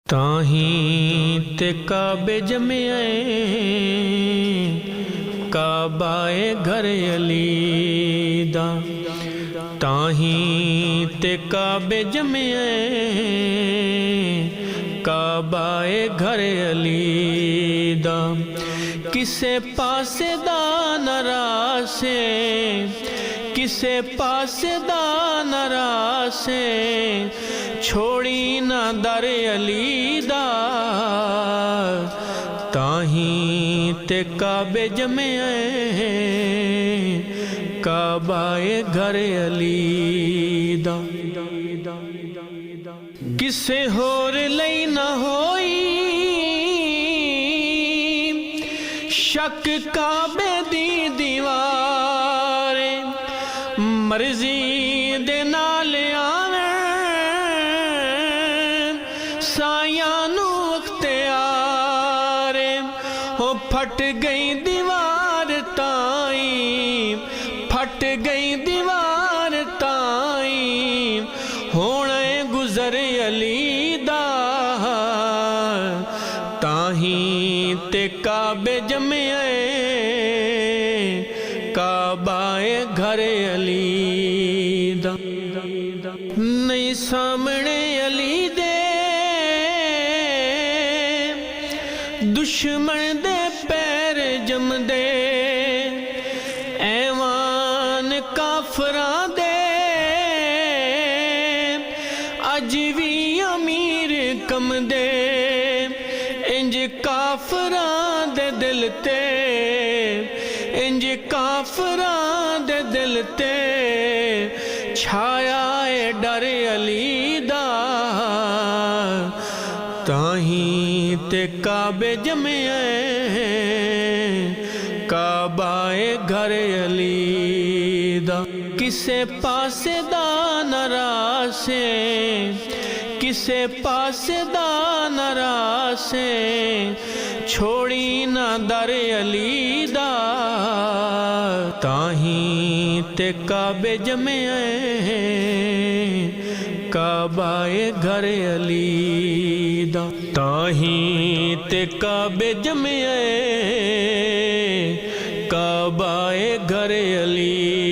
ताहीं ते काबे जमिया काबाए घर अली दा। ताहीं ते काबे जमिया काबाए घर अली दा। किसे पासे दा नरासे किसे पासे दा नरासे छोड़ी ना दर अली दा। ताहीं ते काबे जमिया काबाए घर अली दा। किसे होर लई ना होई शक काबे दी दीवार मर्जी दे नाल आवे साया नू अख्तियार हो। फट गई दीवार ताई फट गई दीवार ताई होने गुजर अली दा। ताहीं ते काबे जमिया काबाए घर अली दा। नहीं सामने अली दे दुश्मन दे पैर जमदे ऐवान काफरां दे अज भी अमीर कमदे इंज काफरां दे दिल ते इंज काफरां दे दिल ते छाया है डर अली दा। ताहीं ते काबे जमिया काबाए घर अली दा। किसे पासे दा नरासे किसे पासे दा नरासे छोड़ी ना दर अली दा। ताहीं ते काबे जमिया काबाए घर अली दा। ताहीं ते काबे जमिया काबाए घर अली